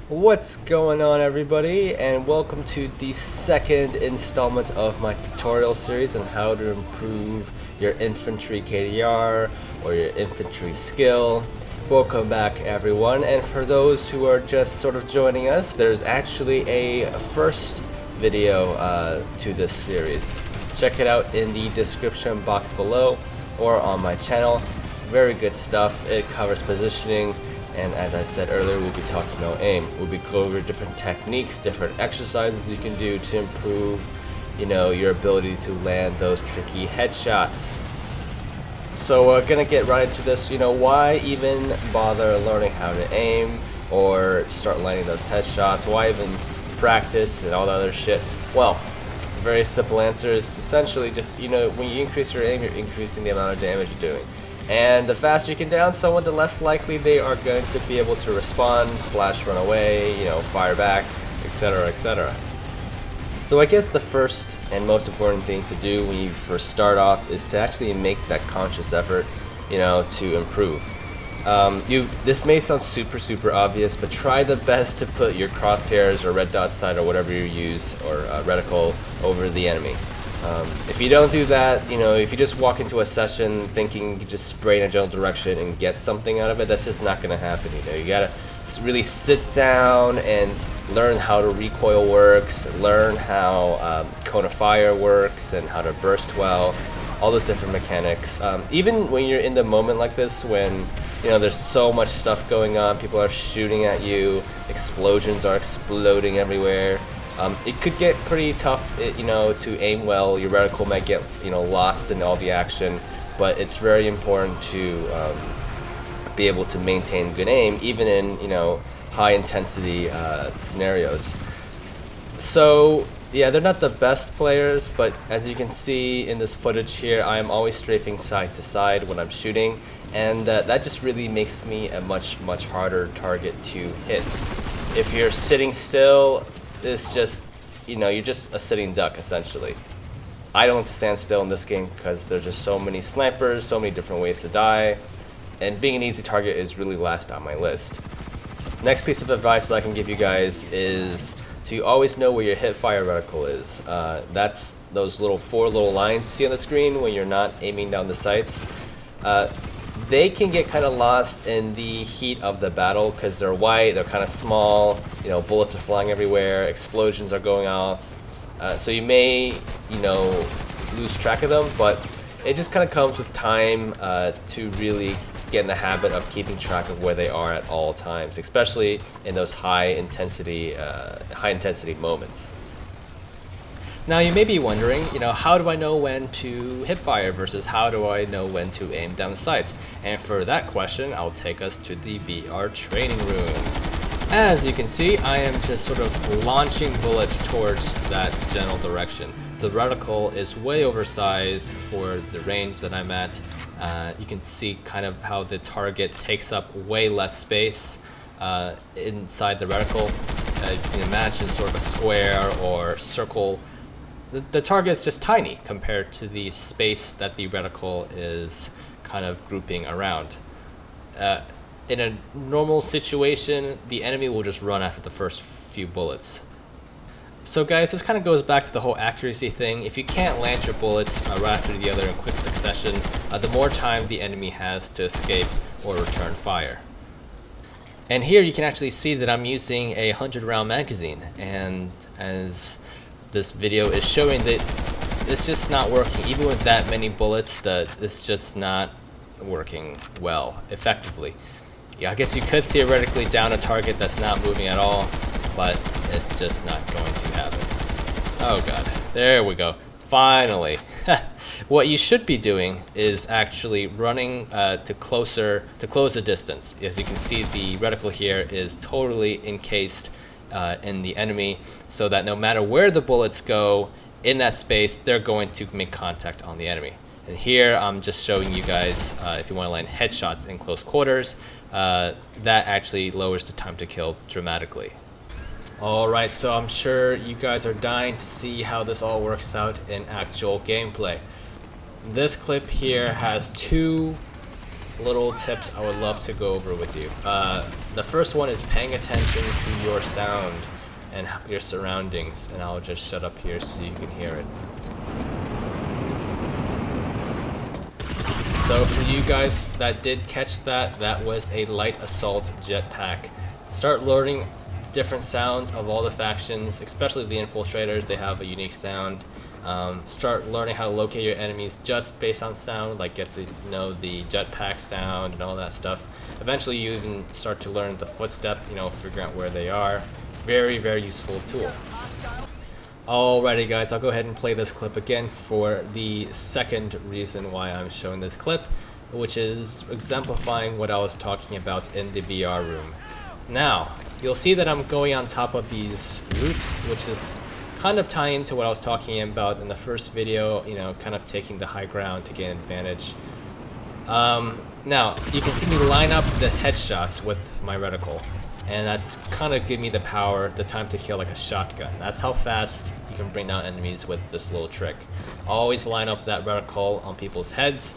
What's going on, everybody, and welcome to the second installment of my tutorial series on how to improve your infantry KDR or your infantry skill. Welcome back, everyone, and for those who are just sort of joining us, there's actually a first video to this series. Check it out in the description box below or on my channel. Very good stuff. It covers positioning, and as I said earlier, we'll be talking about aim. We'll be going over different techniques, different exercises you can do to improve, your ability to land those tricky headshots. So we're gonna get right into this. Why even bother learning how to aim or start landing those headshots? Why even practice and all that other shit? Well, very simple answer is essentially just, when you increase your aim, you're increasing the amount of damage you're doing. And the faster you can down someone, the less likely they are going to be able to respond, / run away, fire back, etc., etc. So I guess the first and most important thing to do when you first start off is to actually make that conscious effort, to improve. This may sound super obvious, but try the best to put your crosshairs or red dot sight or whatever you use, or reticle, over the enemy. If you don't do that, if you just walk into a session thinking you can just spray in a general direction and get something out of it, that's just not going to happen. You gotta really sit down and learn how to recoil works, learn how cone of fire works, and how to burst well, all those different mechanics. Even when you're in the moment like this, when there's so much stuff going on, people are shooting at you, explosions are exploding everywhere. It could get pretty tough, to aim well. Your reticle might get, lost in all the action, but it's very important to be able to maintain good aim, even in, high intensity scenarios. So, yeah, they're not the best players, but as you can see in this footage here, I am always strafing side to side when I'm shooting, and that just really makes me a much harder target to hit. If you're sitting still, it's just, you're just a sitting duck, essentially. I don't like to stand still in this game because there's just so many snipers, so many different ways to die, and being an easy target is really last on my list. Next piece of advice that I can give you guys is to always know where your hip fire reticle is. That's those four little lines you see on the screen when you're not aiming down the sights. They can get kind of lost in the heat of the battle because they're white, they're kind of small, bullets are flying everywhere, explosions are going off. So you may, lose track of them, but it just kind of comes with time to really get in the habit of keeping track of where they are at all times, especially in those high intensity moments. Now you may be wondering, how do I know when to hip fire versus how do I know when to aim down the sights? And for that question, I'll take us to the VR training room. As you can see, I am just sort of launching bullets towards that general direction. The reticle is way oversized for the range that I'm at. You can see kind of how the target takes up way less space inside the reticle. If you can imagine sort of a square or circle, the target is just tiny compared to the space that the reticle is kind of grouping around. In a normal situation, the enemy will just run after the first few bullets. So guys, this kind of goes back to the whole accuracy thing. If you can't land your bullets right after the other in quick succession, the more time the enemy has to escape or return fire. And here you can actually see that I'm using a 100-round magazine, and as this video is showing, that it's just not working. Even with that many bullets, it's just not working well, effectively. Yeah, I guess you could theoretically down a target that's not moving at all, but it's just not going to happen. Oh god, there we go. Finally. What you should be doing is actually running to close the distance. As you can see, the reticle here is totally encased in the enemy, so that no matter where the bullets go in that space, they're going to make contact on the enemy. And here I'm just showing you guys, if you want to land headshots in close quarters, that actually lowers the time to kill dramatically. Alright, so I'm sure you guys are dying to see how this all works out in actual gameplay. This clip here has two little tips I would love to go over with you. The first one is paying attention to your sound and your surroundings, and I'll just shut up here so you can hear it. So for you guys that did catch that, that was a light assault jetpack. Start learning different sounds of all the factions, especially the infiltrators. They have a unique sound. Start learning how to locate your enemies just based on sound, like get to know the jetpack sound and all that stuff. Eventually you even start to learn the footstep, you know, figure out where they are. Very, very useful tool. Alrighty guys, I'll go ahead and play this clip again for the second reason why I'm showing this clip, which is exemplifying what I was talking about in the VR room. Now, you'll see that I'm going on top of these roofs, which is kind of tying into what I was talking about in the first video, you know, kind of taking the high ground to gain advantage. Now, you can see me line up the headshots with my reticle, and that's kind of give me the power, the time to kill like a shotgun. That's how fast you can bring down enemies with this little trick. Always line up that reticle on people's heads.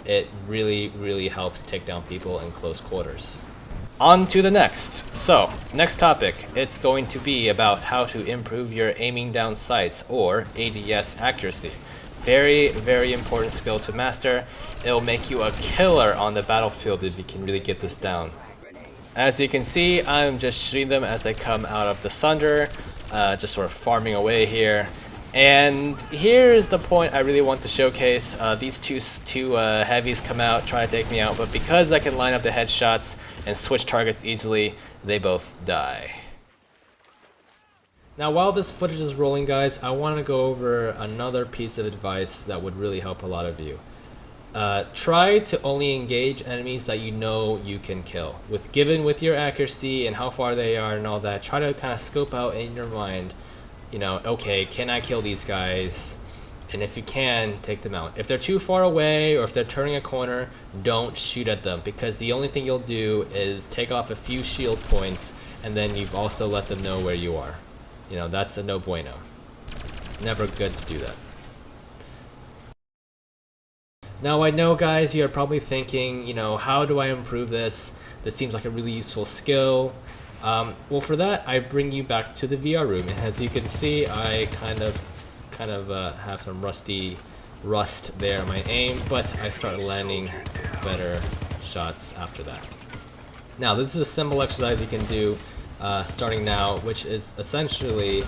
It really, really helps take down people in close quarters. On to the next. So, next topic, it's going to be about how to improve your aiming down sights, or ADS accuracy. Very, very important skill to master. It'll make you a killer on the battlefield if you can really get this down. As you can see, I'm just shooting them as they come out of the sunder, just sort of farming away here. And here's the point I really want to showcase. These two heavies come out, try to take me out, but because I can line up the headshots and switch targets easily, they both die. Now while this footage is rolling guys, I want to go over another piece of advice that would really help a lot of you. Try to only engage enemies that you know you can kill. Given with your accuracy and how far they are and all that, try to kind of scope out in your mind, you know, okay, can I kill these guys? And if you can, take them out. If they're too far away or if they're turning a corner, don't shoot at them, because the only thing you'll do is take off a few shield points, and then you've also let them know where you are. You know, that's a no bueno. Never good to do that. Now I know guys, you're probably thinking, you know, how do I improve this? This seems like a really useful skill. Well, for that, I bring you back to the VR room. And as you can see, I kind of have some rust there in my aim, but I start landing better shots after that. Now, this is a simple exercise you can do starting now, which is essentially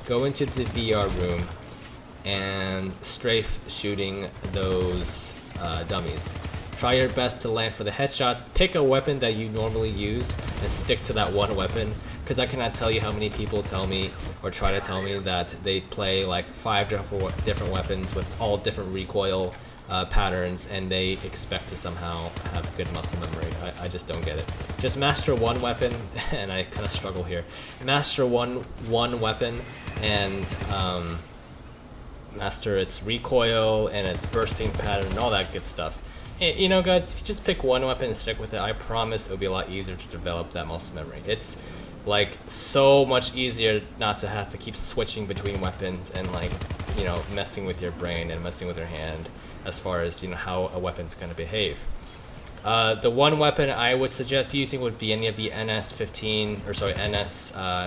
go into the VR room and strafe shooting those dummies. Try your best to land for the headshots. Pick a weapon that you normally use and stick to that one weapon, because I cannot tell you how many people tell me or try to tell me that they play like 5 different weapons with all different recoil patterns, and they expect to somehow have good muscle memory. I just don't get it. Just master one weapon, and I kind of struggle here. Master one weapon and master its recoil and its bursting pattern and all that good stuff. You know guys, if you just pick one weapon and stick with it, I promise it'll be a lot easier to develop that muscle memory. It's like so much easier not to have to keep switching between weapons and, like, you know, messing with your brain and messing with your hand as far as, you know, how a weapon's going to behave. The one weapon I would suggest using would be any of the NS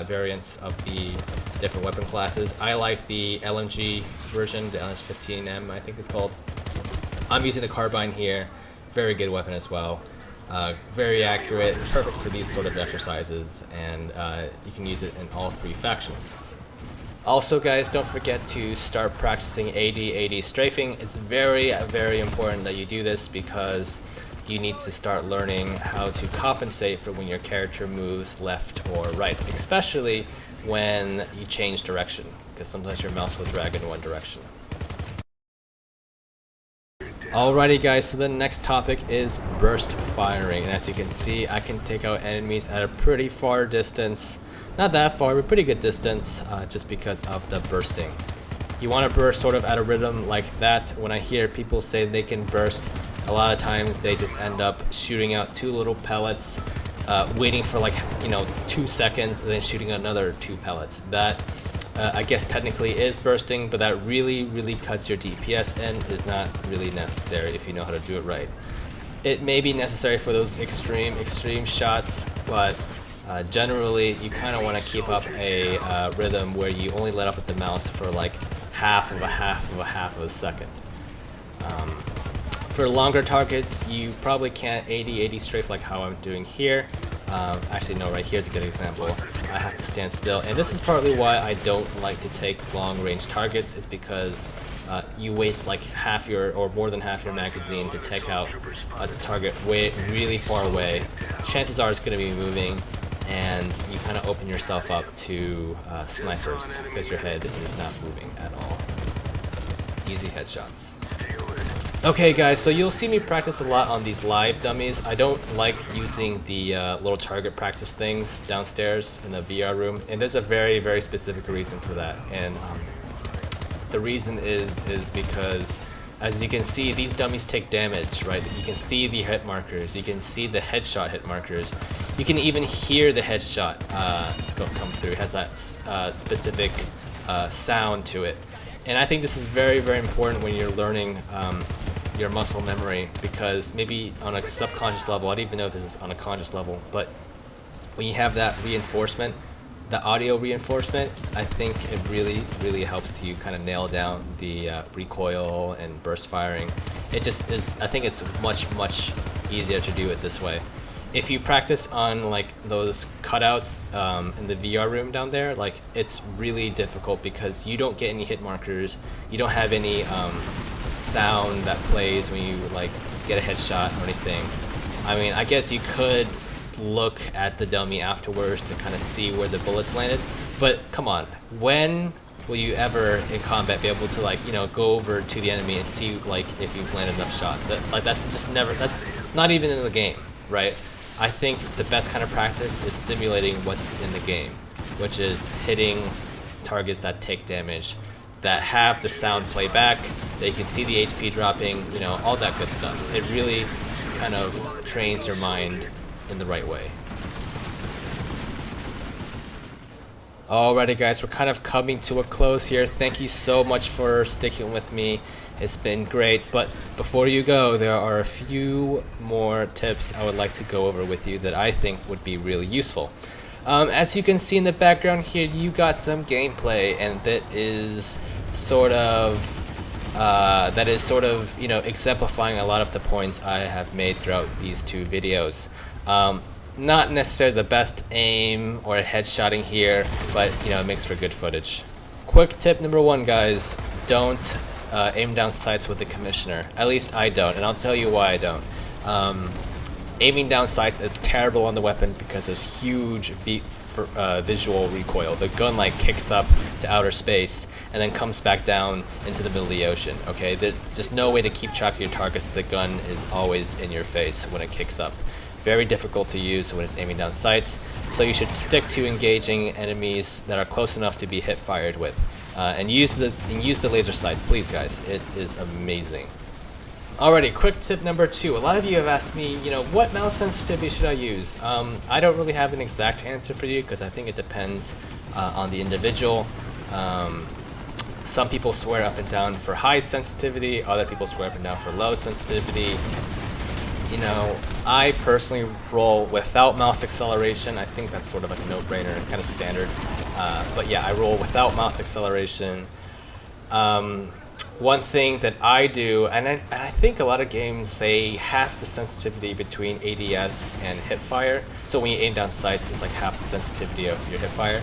variants of the different weapon classes. I like the LMG version, the NS15M I think it's called. I'm using the carbine here. Very good weapon as well. Very accurate, perfect for these sort of exercises, and you can use it in all 3 factions. Also guys, don't forget to start practicing AD strafing. It's very, very important that you do this, because you need to start learning how to compensate for when your character moves left or right, especially when you change direction, because sometimes your mouse will drag in one direction. Alrighty guys, so the next topic is burst firing, and as you can see, I can take out enemies at a pretty far distance. Not that far, but pretty good distance, just because of the bursting. You want to burst sort of at a rhythm like that. When I hear people say they can burst, a lot of times they just end up shooting out 2 little pellets, waiting for, like, you know, 2 seconds, and then shooting another 2 pellets. That I guess technically is bursting, but that really, really cuts your DPS and is not really necessary if you know how to do it right. It may be necessary for those extreme shots, but generally you kind of want to keep up a rhythm where you only let up with the mouse for like half of a second. For longer targets, you probably can't 80 strafe like how I'm doing here. Actually, no, right here's a good example. I have to stand still, and this is partly why I don't like to take long-range targets. It's because you waste like half your, or more than half your magazine to take out a target really far away. Chances are it's going to be moving, and you kind of open yourself up to snipers because your head is not moving at all. Easy headshots. Okay guys, so you'll see me practice a lot on these live dummies. I don't like using the little target practice things downstairs in the VR room, and there's a very specific reason for that. And the reason is because, as you can see, these dummies take damage, right? You can see the hit markers, you can see the headshot hit markers, you can even hear the headshot come through. It has that specific sound to it. And I think this is very important when you're learning your muscle memory, because maybe on a subconscious level, I don't even know if this is on a conscious level, but when you have that reinforcement, the audio reinforcement, I think it really helps you kind of nail down the recoil and burst firing. It just is, I think it's much easier to do it this way. If you practice on like those cutouts in the VR room down there, like it's really difficult because you don't get any hit markers, you don't have any sound that plays when you like get a headshot or anything. I mean, I guess you could look at the dummy afterwards to kind of see where the bullets landed, but come on, when will you ever in combat be able to, like, you know, go over to the enemy and see like if you've landed enough shots? That's just never, that's not even in the game, right? I think the best kind of practice is simulating what's in the game, which is hitting targets that take damage, that have the sound play back, that you can see the HP dropping, you know, all that good stuff. It really kind of trains your mind in the right way. Alrighty guys, we're kind of coming to a close here. Thank you so much for sticking with me. It's been great, but before you go, there are a few more tips I would like to go over with you that I think would be really useful. As you can see in the background here, you got some gameplay, and that is sort of you know, exemplifying a lot of the points I have made throughout these two videos. Not necessarily the best aim or headshotting here, but you know, it makes for good footage. Quick tip number one, guys: don't aim down sights with the commissioner. At least I don't, and I'll tell you why I don't. Aiming down sights is terrible on the weapon because there's huge visual recoil. The gun like kicks up to outer space and then comes back down into the middle of the ocean. Okay, there's just no way to keep track of your targets. The gun is always in your face when it kicks up. Very difficult to use when it's aiming down sights. So you should stick to engaging enemies that are close enough to be hip fired with, and use the laser sight, please, guys. It is amazing. Alrighty, quick tip number two. A lot of you have asked me, you know, what mouse sensitivity should I use? I don't really have an exact answer for you because I think it depends on the individual. Some people swear up and down for high sensitivity, other people swear up and down for low sensitivity. You know, I personally roll without mouse acceleration. I think that's sort of like a no-brainer and kind of standard. But yeah, I roll without mouse acceleration. One thing that I do, and I think a lot of games, they have the sensitivity between ADS and hipfire. So when you aim down sights, it's like half the sensitivity of your hipfire.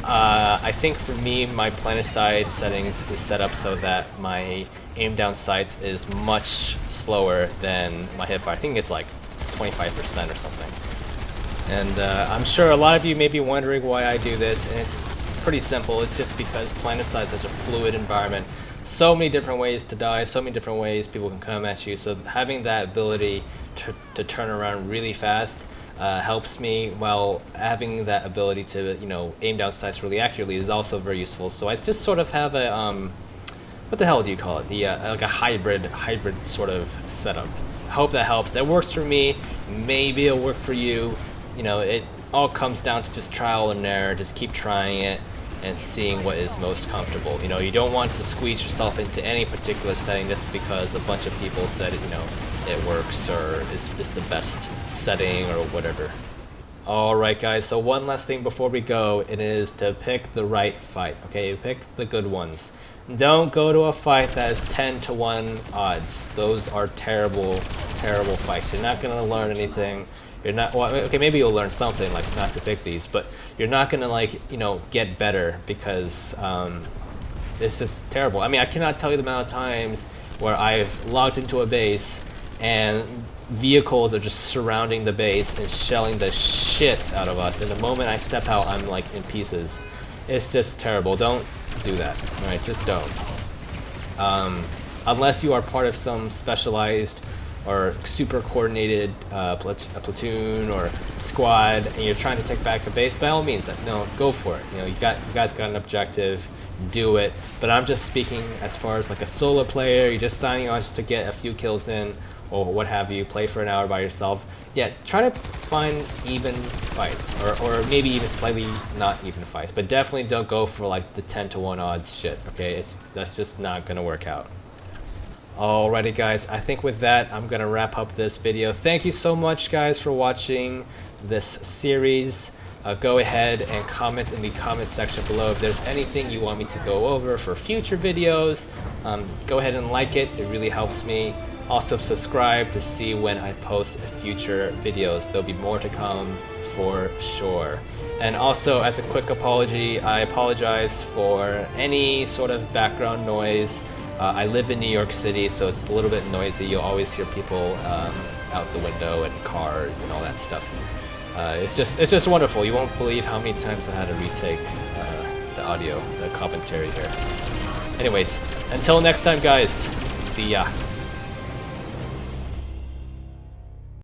I think for me, my Planetside settings is set up so that my aim down sights is much slower than my hipfire. I think it's like 25% or something. And I'm sure a lot of you may be wondering why I do this, and it's pretty simple. It's just because Planetside is such a fluid environment. So many different ways to die, so many different ways people can come at you. So having that ability to turn around really fast helps me, while having that ability to, you know, aim down sights really accurately is also very useful. So I just sort of have a what the hell do you call it? The like a hybrid sort of setup. I hope that helps. That works for me. Maybe it'll work for you. You know, it all comes down to just trial and error. Just keep trying it and seeing what is most comfortable. You know, you don't want to squeeze yourself into any particular setting just because a bunch of people said, you know, it works or is the best setting or whatever. Alright guys, so one last thing before we go, it is to pick the right fight, okay? Pick the good ones. Don't go to a fight that is 10 to 1 odds. Those are terrible, terrible fights. You're not going to learn anything. You're not, well, okay, maybe you'll learn something, like not to pick these, but you're not going to, like, you know, get better because it's just terrible. I mean, I cannot tell you the amount of times where I've logged into a base and vehicles are just surrounding the base and shelling the shit out of us, and the moment I step out, I'm like in pieces. It's just terrible. Don't do that. Alright, just don't. Unless you are part of some specialized or super coordinated platoon or squad and you're trying to take back the base, by all means, no, go for it. You know, you guys got an objective, do it. But I'm just speaking as far as like a solo player, you're just signing on just to get a few kills in or what have you, play for an hour by yourself. Yeah, try to find even fights, or maybe even slightly not even fights, but definitely don't go for like the 10 to 1 odds shit, okay? That's just not gonna work out. Alrighty guys, I think with that, I'm gonna wrap up this video. Thank you so much guys for watching this series. Go ahead and comment in the comment section below if there's anything you want me to go over for future videos. Go ahead and like it, it really helps me. Also subscribe to see when I post future videos. There'll be more to come for sure. And also, as a quick apology, I apologize for any sort of background noise. I live in New York City, so it's a little bit noisy. You'll always hear people out the window and cars and all that stuff. It's just wonderful. You won't believe how many times I had to retake the audio, the commentary here. Anyways, until next time guys, see ya.